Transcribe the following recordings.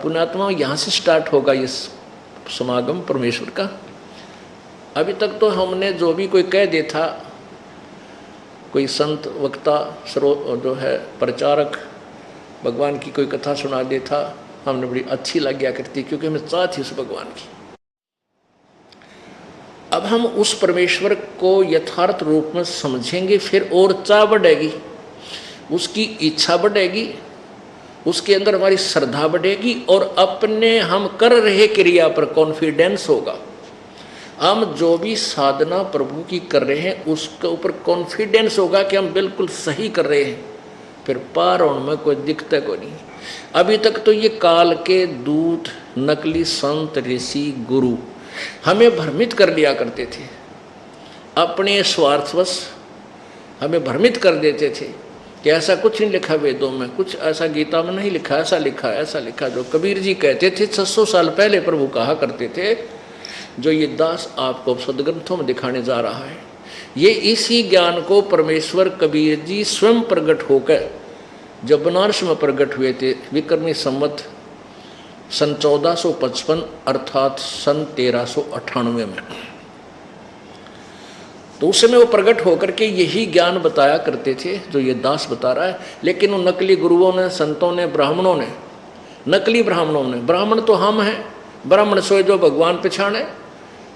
पुण्यात्मा यहाँ से स्टार्ट होगा ये समागम परमेश्वर का। अभी तक तो हमने जो भी कोई कह दे था, कोई संत वक्ता जो है प्रचारक भगवान की कोई कथा सुना दे था, हमने बड़ी अच्छी लग गया करती, क्योंकि हमें चाह थी उस भगवान की। अब हम उस परमेश्वर को यथार्थ रूप में समझेंगे, फिर और चाह बढ़ेगी, उसकी इच्छा बढ़ेगी, उसके अंदर हमारी श्रद्धा बढ़ेगी और अपने हम कर रहे क्रिया पर कॉन्फिडेंस होगा। हम जो भी साधना प्रभु की कर रहे हैं उसके ऊपर कॉन्फिडेंस होगा कि हम बिल्कुल सही कर रहे हैं, फिर पार होने में कोई दिक्कत को नहीं। अभी तक तो ये काल के दूत, नकली संत, ऋषि, गुरु हमें भ्रमित कर लिया करते थे, अपने स्वार्थवश हमें भ्रमित कर देते थे कि ऐसा कुछ नहीं लिखा वेदों में, कुछ ऐसा गीता में नहीं लिखा, ऐसा लिखा, ऐसा लिखा। जो कबीर जी कहते थे 600 साल पहले प्रभु कहा करते थे, जो ये दास आपको सदग्रंथों में दिखाने जा रहा है, ये इसी ज्ञान को परमेश्वर कबीर जी स्वयं प्रकट होकर जब बनारस में प्रकट हुए थे विक्रमी संवत सन 1455 अर्थात सन 1398 में, तो उस समय वो प्रकट होकर के यही ज्ञान बताया करते थे जो ये दास बता रहा है। लेकिन उन नकली गुरुओं ने, संतों ने, ब्राह्मणों ने, नकली ब्राह्मणों ने, ब्राह्मण तो हम हैं, ब्राह्मण सोए जो भगवान पहचाने,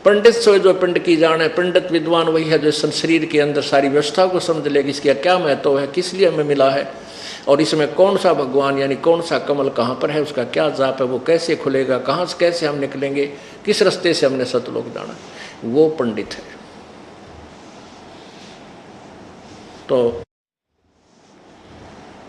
पंडित सोए जो पिंड की जाने। पंडित विद्वान वही है जो शरीर के अंदर सारी व्यवस्था को समझ लेगी, इसका क्या महत्व है, किस लिए हमें मिला है, और इसमें कौन सा भगवान यानी कौन सा कमल कहाँ पर है, उसका क्या जाप है, वो कैसे खुलेगा, कहाँ से कैसे हम निकलेंगे, किस रास्ते से हमने सतलोक जाना, वो पंडित है। तो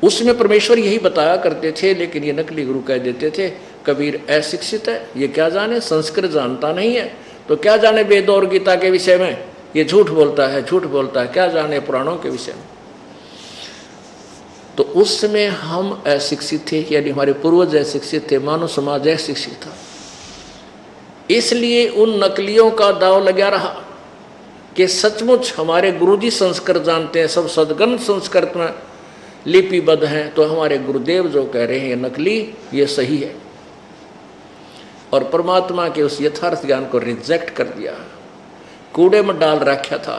उसमें परमेश्वर यही बताया करते थे, लेकिन ये नकली गुरु कह देते थे कबीर अशिक्षित है, ये क्या जाने, संस्कृत जानता नहीं है, तो क्या जाने वेद और गीता के विषय में, ये झूठ बोलता है, झूठ बोलता है, क्या जाने पुराणों के विषय में। तो उस समय हम अशिक्षित थे, यानी हमारे पूर्वज अशिक्षित थे, मानव समाज अशिक्षित था, इसलिए उन नकलियों का दाव लगा रहा कि सचमुच हमारे गुरुजी संस्कृत जानते हैं, सब सदग्रंथ संस्कृत में लिपिबद्ध हैं, तो हमारे गुरुदेव जो कह रहे हैं नकली, ये सही है। और परमात्मा के उस यथार्थ ज्ञान को रिजेक्ट कर दिया, कूड़े में डाल रखा था।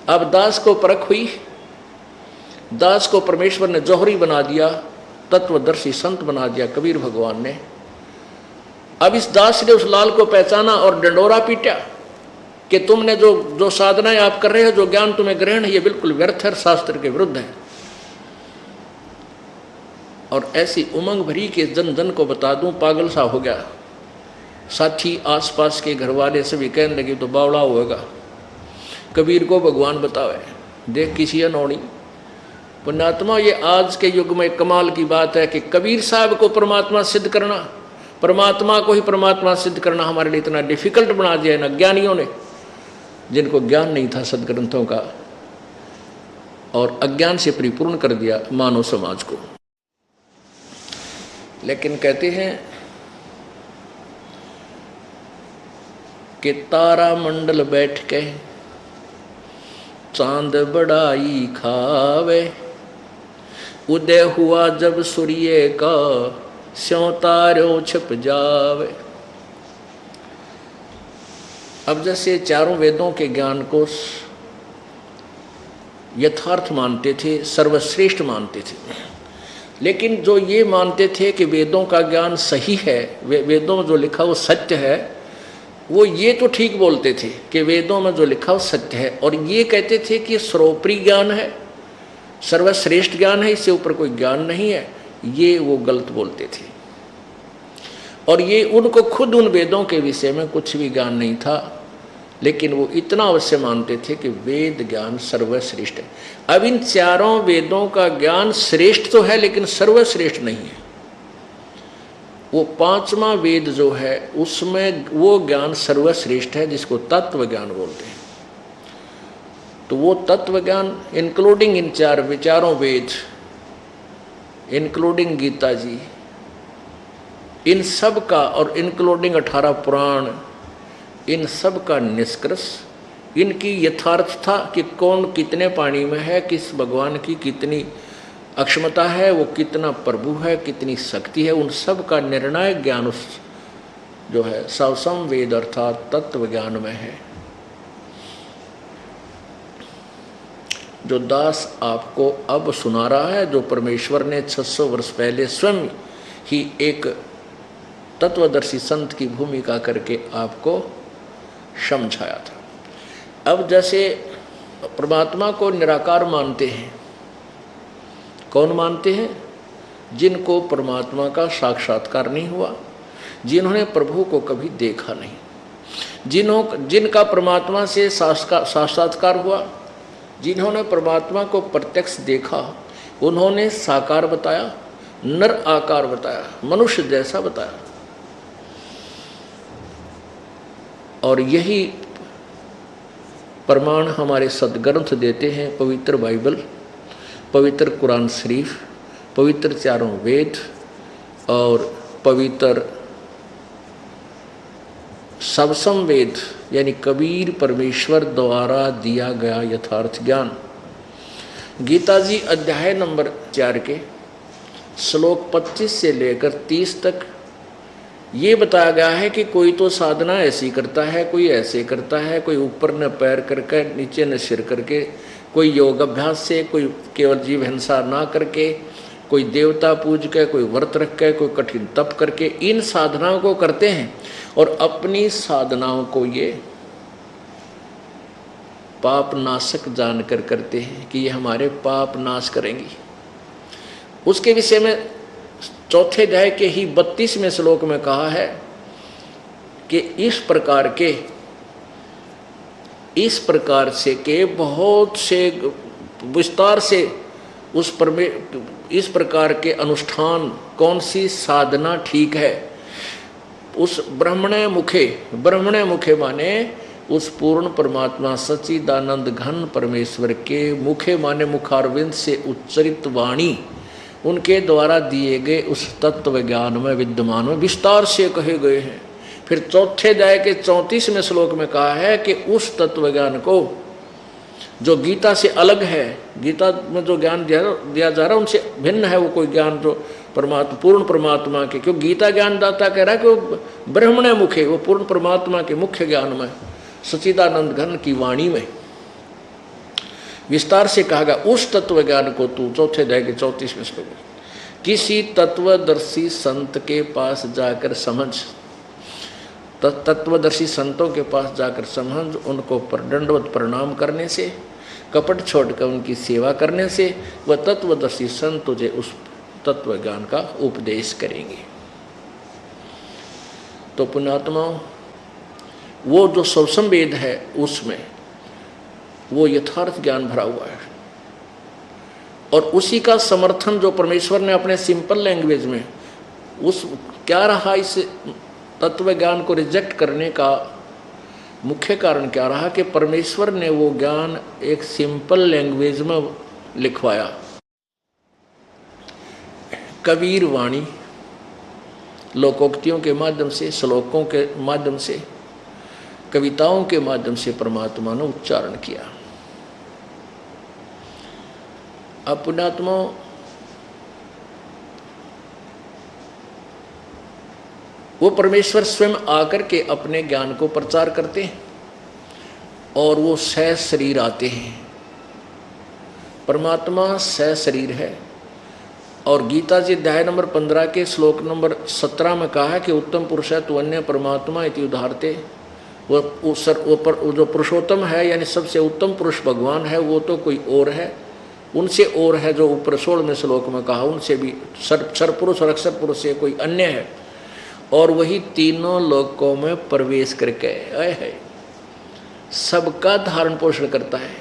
अब दास को परख हुई, दास को परमेश्वर ने जौहरी बना दिया, तत्वदर्शी संत बना दिया कबीर भगवान ने। अब इस दास ने उस लाल को पहचाना और डंडोरा पीटा कि तुमने जो साधनाएं आप कर रहे हो, जो ज्ञान तुम्हें ग्रहण है, ये बिल्कुल व्यर्थ है, शास्त्र के विरुद्ध है। और ऐसी उमंग भरी कि जन जन को बता दूं, पागल सा हो गया। साथी, आसपास के घर वाले सभी कहने लगे तो बावड़ा होगा, कबीर को भगवान बतावे, देख किसी अनौनी। पुण्यात्मा, ये आज के युग में कमाल की बात है कि कबीर साहब को परमात्मा सिद्ध करना, परमात्मा को ही परमात्मा सिद्ध करना हमारे लिए इतना डिफिकल्ट बना दिया है ना ज्ञानियों ने, जिनको ज्ञान नहीं था सदग्रंथों का, और अज्ञान से परिपूर्ण कर दिया मानव समाज को। लेकिन कहते हैं कि तारा मंडल बैठ के चांद बड़ाई खावे, उदय हुआ जब सूर्य का स्यों तारों छिप जावे। अब जैसे चारों वेदों के ज्ञान को यथार्थ मानते थे, सर्वश्रेष्ठ मानते थे, लेकिन जो ये मानते थे कि वेदों का ज्ञान सही है, वेदों में जो लिखा वो सत्य है, वो ये तो ठीक बोलते थे कि वेदों में जो लिखा वो सत्य है, और ये कहते थे कि सर्वोपरि ज्ञान है, सर्वश्रेष्ठ ज्ञान है, इससे ऊपर कोई ज्ञान नहीं है। ये वो गलत बोलते थे, और ये उनको खुद उन वेदों के विषय में कुछ भी ज्ञान नहीं था, लेकिन वो इतना अवश्य मानते थे कि वेद ज्ञान सर्वश्रेष्ठ है। अब इन चारों वेदों का ज्ञान श्रेष्ठ तो है, लेकिन सर्वश्रेष्ठ नहीं है। वो पांचवा वेद जो है उसमें वो ज्ञान सर्वश्रेष्ठ है, जिसको तत्व ज्ञान बोलते हैं। तो वो तत्व ज्ञान इंक्लूडिंग इन चारों वेद, इंक्लूडिंग गीता जी, इन सब का, और इंक्लूडिंग 18 पुराण, इन सब का निष्कर्ष, इनकी यथार्थता कि कौन कितने पानी में है, किस भगवान की कितनी अक्षमता है, वो कितना प्रभु है, कितनी शक्ति है, उन सब का निर्णायक ज्ञान उस जो है सवसम वेद अर्थात तत्व ज्ञान में है। जो दास आपको अब सुना रहा है, जो परमेश्वर ने 600 वर्ष पहले स्वयं ही एक तत्वदर्शी संत की भूमिका करके आपको समझाया था। अब जैसे परमात्मा को निराकार मानते हैं, कौन मानते हैं? जिनको परमात्मा का साक्षात्कार नहीं हुआ, जिन्होंने प्रभु को कभी देखा नहीं, जिनका परमात्मा से साक्षात्कार हुआ, जिन्होंने परमात्मा को प्रत्यक्ष देखा, उन्होंने साकार बताया, नर आकार बताया, मनुष्य जैसा बताया। और यही प्रमाण हमारे सदग्रंथ देते हैं, पवित्र बाइबल, पवित्र कुरान शरीफ, पवित्र चारों वेद और पवित्र सवसम वेद, यानी कबीर परमेश्वर द्वारा दिया गया यथार्थ ज्ञान। गीता जी अध्याय नंबर 4 के श्लोक 25 से लेकर 30 तक ये बताया गया है कि कोई तो साधना ऐसी करता है, कोई ऐसे करता है, कोई ऊपर न पैर करके नीचे न सिर करके, कोई योग अभ्यास से, कोई केवल जीव हिंसा ना करके, कोई देवता पूज के, कोई व्रत रख के, कोई कठिन तप करके इन साधनाओं को करते हैं और अपनी साधनाओं को ये पाप नाशक जानकर करते हैं कि ये हमारे पाप नाश करेंगी। उसके विषय में चौथे अध्याय के ही 32वें श्लोक में कहा है कि इस प्रकार से के बहुत से विस्तार से इस प्रकार के अनुष्ठान, कौन सी साधना ठीक है, उस ब्रह्मणे मुखे माने उस पूर्ण परमात्मा सच्चिदानंद घन परमेश्वर के मुखे माने मुखारविंद से उच्चरित वाणी, उनके द्वारा दिए गए उस तत्व ज्ञान में विद्यमान में विस्तार से कहे गए हैं। फिर चौथे अध्याय के 34वें श्लोक में कहा है कि उस तत्व ज्ञान को जो गीता से अलग है, गीता में जो ज्ञान दिया जा रहा है उनसे भिन्न है वो कोई ज्ञान जो पूर्ण परमात्मा के, क्योंकि गीता ज्ञानदाता कह रहा है कि वो ब्रह्मणे मुखे, वो पूर्ण परमात्मा के मुख्य ज्ञान में सच्चिदानंद घन की वाणी में विस्तार से कहा गया उस तत्व ज्ञान को तू, चौथे अध्याय के 34वें श्लोक, किसी तत्वदर्शी संत के पास जाकर समझ, तत्वदर्शी संतों के पास जाकर समझ, उनको दंडवत प्रणाम करने से, कपट छोड़कर उनकी सेवा करने से वह तत्वदर्शी संत तुझे उस तत्व ज्ञान का उपदेश करेंगे। तो पुण्यात्माओं, वो जो सवसम वेद है उसमें वो यथार्थ ज्ञान भरा हुआ है और उसी का समर्थन जो परमेश्वर ने अपने सिंपल लैंग्वेज में उस क्या रहा, इस तत्व ज्ञान को रिजेक्ट करने का मुख्य कारण क्या रहा कि परमेश्वर ने वो ज्ञान एक सिंपल लैंग्वेज में लिखवाया। कबीर वाणी लोकोक्तियों के माध्यम से, श्लोकों के माध्यम से, कविताओं के माध्यम से परमात्मा ने उच्चारण किया। अब पुण्यात्मा, वो परमेश्वर स्वयं आकर के अपने ज्ञान को प्रचार करते हैं और वो सह शरीर आते हैं। परमात्मा सह शरीर है और गीता जी अध्याय नंबर 15 के श्लोक नंबर 17 में कहा है कि उत्तम पुरुष है तो अन्य परमात्मा इति उदाहरते, वो जो पुरुषोत्तम है यानी सबसे उत्तम पुरुष भगवान है वो तो कोई और है, उनसे और है जो ऊपर 16वें श्लोक में कहा, उनसे भी सरपुरुष और अक्षर पुरुष से कोई अन्य है और वही तीनों लोकों में प्रवेश करके है, सबका धारण पोषण करता है,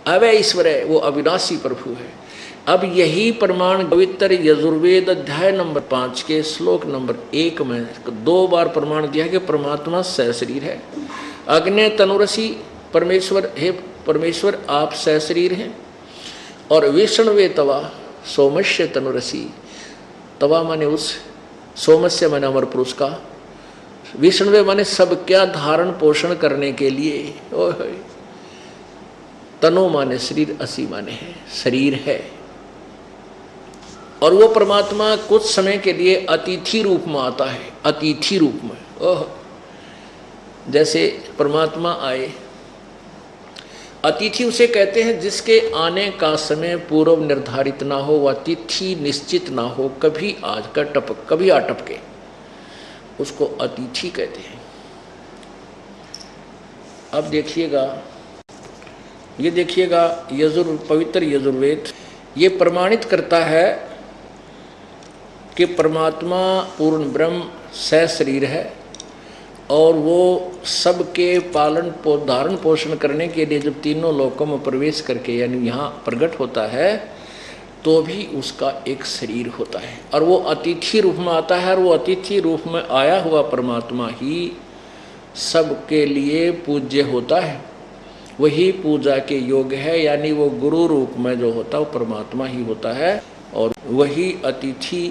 अवय ईश्वर है, वो अविनाशी प्रभु है। अब यही प्रमाण पवित्र यजुर्वेद अध्याय नंबर 5 के श्लोक नंबर 1 में 2 बार प्रमाण दिया कि परमात्मा सहशरीर है। अग्नि तनुरसी परमेश्वर, हे परमेश्वर आप सहशरीर हैं। और विष्णुवे तवा सोमस्य तनुरसी, तवा माने उस, सोमस्य माने अमर पुरुष का, विष्णुवे माने सब क्या धारण पोषण करने के लिए, तनु माने शरीर, असी माने है शरीर है। और वो परमात्मा कुछ समय के लिए अतिथि रूप में आता है, अतिथि रूप में। ओह, जैसे परमात्मा आए, अतिथि उसे कहते हैं जिसके आने का समय पूर्व निर्धारित ना हो, वह तिथि निश्चित ना हो, कभी आज का टपक कभी आ टपके, उसको अतिथि कहते हैं। अब देखिएगा, ये देखिएगा पवित्र यजुर्वेद ये प्रमाणित करता है कि परमात्मा पूर्ण ब्रह्म सशरीर है और वो सबके पालन धारण पोषण करने के लिए जब तीनों लोकों में प्रवेश करके यानी यहाँ प्रकट होता है तो भी उसका एक शरीर होता है और वो अतिथि रूप में आता है। और वो अतिथि रूप में आया हुआ परमात्मा ही सबके लिए पूज्य होता है, वही पूजा के योग्य है, यानी वो गुरु रूप में जो होता है वो परमात्मा ही होता है और वही अतिथि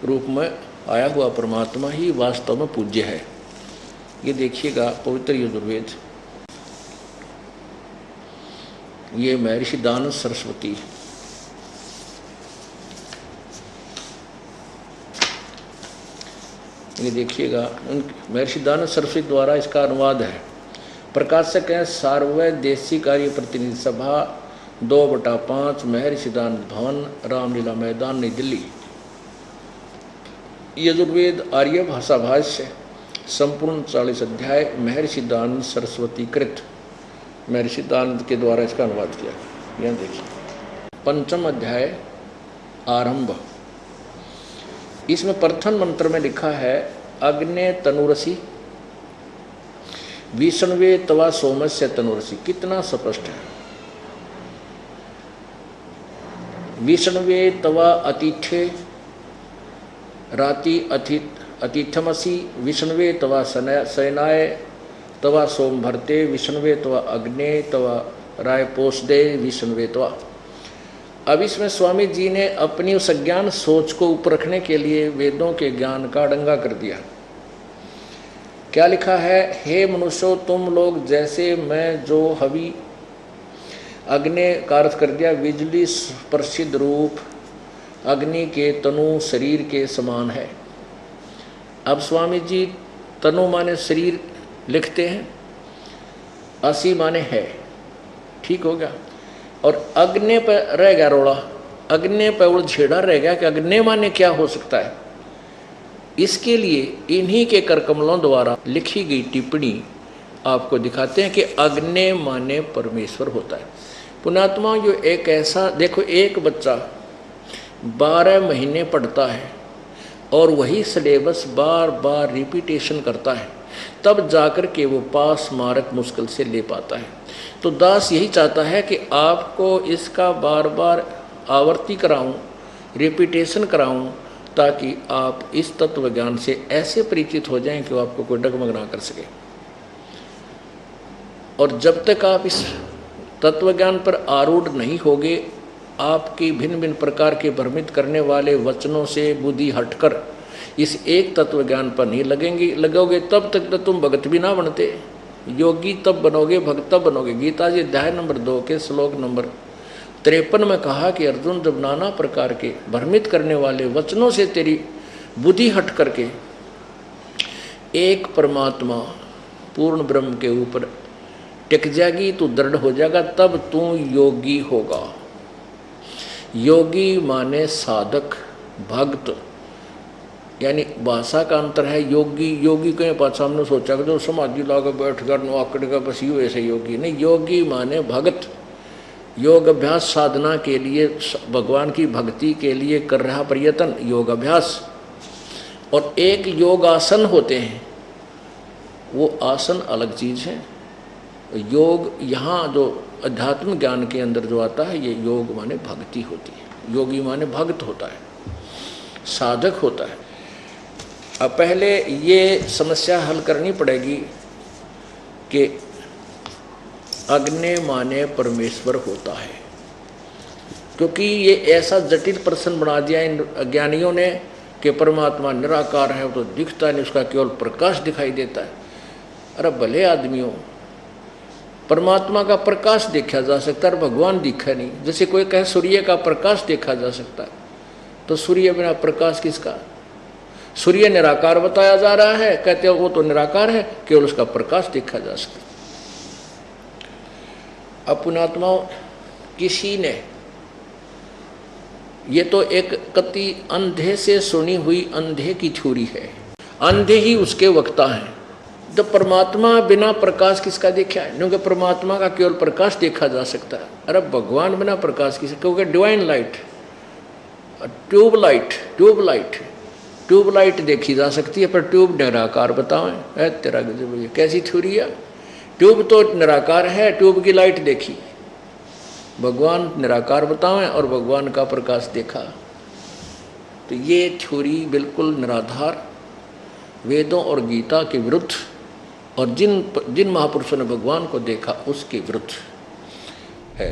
रूप में आया हुआ परमात्मा ही वास्तव में पूज्य है। ये देखिएगा पवित्र यजुर्वेद, ये महर्षि दानव सरस्वती, ये देखिएगा महर्षि दानव सरस्वती द्वारा इसका अनुवाद है। प्रकाशक है सार्वदेशी कार्य प्रतिनिधि सभा 2/5 महर्षि दानव भवन, रामलीला मैदान, नई दिल्ली। यजुर्वेद आर्य भाषा भाष्य संपूर्ण 40 अध्याय महर्षि दानव सरस्वती कृत, महर्षि दानव के द्वारा इसका अनुवाद किया। यहाँ देखिए 5वां अध्याय आरंभ, इसमें प्रथम मंत्र में लिखा है अग्ने तनुरसी विष्णवे तवा सोमस्य तनुरसी। कितना स्पष्ट है, विष्णवे तवा अतिथ्ये राति अतिथमसी, विष्णवे तवा शयनाय तवा सोम भरते, विष्णवे तवा अग्ने तवा राय पोषदे, विष्णवे तवा। अब इसमें स्वामी जी ने अपनी उस अज्ञान सोच को ऊपर रखने के लिए वेदों के ज्ञान का डंगा कर दिया। क्या लिखा है, हे मनुष्यों तुम लोग जैसे मैं जो हवि अग्नि का अर्थ कर दिया बिजली प्रसिद्ध रूप अग्नि के तनु शरीर के समान है। अब स्वामी जी तनु माने शरीर लिखते हैं, असी माने है, ठीक हो गया। और अग्नि पर रह गया रोड़ा, अग्नि पर उलझेड़ा रह गया कि अग्नि माने क्या हो सकता है। इसके लिए इन्हीं के करकमलों द्वारा लिखी गई टिप्पणी आपको दिखाते हैं कि अग्नि माने परमेश्वर होता है। पुण्यात्मा जो एक ऐसा देखो, एक बच्चा 12 महीने पढ़ता है और वही सिलेबस बार बार रिपीटेशन करता है, तब जाकर के वो पास मार्क मुश्किल से ले पाता है। तो दास यही चाहता है कि आपको इसका बार बार आवर्ती कराऊं, रिपीटेशन कराऊं, ताकि आप इस तत्व ज्ञान से ऐसे परिचित हो जाएं कि वो आपको कोई डगमग ना कर सके। और जब तक आप इस तत्व ज्ञान पर आरूढ़ नहीं होगे, आपकी भिन्न भिन्न प्रकार के भ्रमित करने वाले वचनों से बुद्धि हटकर इस एक तत्व ज्ञान पर नहीं लगोगे, तब तक तो तुम भगत भी ना बनते। योगी तब बनोगे, भक्त तब बनोगे। गीता जी अध्याय नंबर 2 के श्लोक नंबर 53 में कहा कि अर्जुन, जब नाना प्रकार के भ्रमित करने वाले वचनों से तेरी बुद्धि हट करके एक परमात्मा पूर्ण ब्रह्म के ऊपर टिक जाएगी, तू दृढ़ हो जाएगा, तब तू योगी होगा। योगी माने साधक, भक्त, यानी भाषा का अंतर है। योगी के पास हमने सोचा कि जो समाधि लाकर बैठ कर आकड़ का बस यू ऐसे योगी नहीं। योगी माने भगत, योग अभ्यास साधना के लिए, भगवान की भक्ति के लिए कर रहा प्रयत्न योग अभ्यास। और एक योग आसन होते हैं, वो आसन अलग चीज़ है। योग यहाँ जो अध्यात्म ज्ञान के अंदर जो आता है, ये योग माने भक्ति होती है। योगी माने भक्त होता है, साधक होता है। अब पहले ये समस्या हल करनी पड़ेगी कि अग्नि माने परमेश्वर होता है, क्योंकि ये ऐसा जटिल प्रश्न बना दिया इन अज्ञानियों ने कि परमात्मा निराकार है, तो दिखता नहीं, उसका केवल प्रकाश दिखाई देता है। अरे भले आदमियों, परमात्मा का प्रकाश देखा जा सकता है, भगवान दिखा नहीं। जैसे कोई कहे सूर्य का प्रकाश देखा जा सकता है, तो सूर्य बिना प्रकाश किसका? सूर्य निराकार बताया जा रहा है, कहते हो वो तो निराकार है, केवल उसका प्रकाश देखा जा सकता। अब पुण्यात्माओं, किसी ने, ये तो एक कति अंधे से सुनी हुई अंधे की थ्योरी है, अंधे ही उसके वक्ता हैं। तो परमात्मा बिना प्रकाश किसका देखा है? क्योंकि परमात्मा का केवल प्रकाश देखा जा सकता है। अरे भगवान बिना प्रकाश किसका? क्योंकि डिवाइन लाइट, ट्यूबलाइट देखी जा सकती है, पर ट्यूब निराकार बताओ। तेरा गजब, ये कैसी थ्योरी है? ट्यूब तो निराकार है, ट्यूब की लाइट देखी, भगवान निराकार बतावें और भगवान का प्रकाश देखा। तो ये थ्योरी बिल्कुल निराधार, वेदों और गीता के विरुद्ध, और जिन महापुरुषों ने भगवान को देखा उसके विरुद्ध है।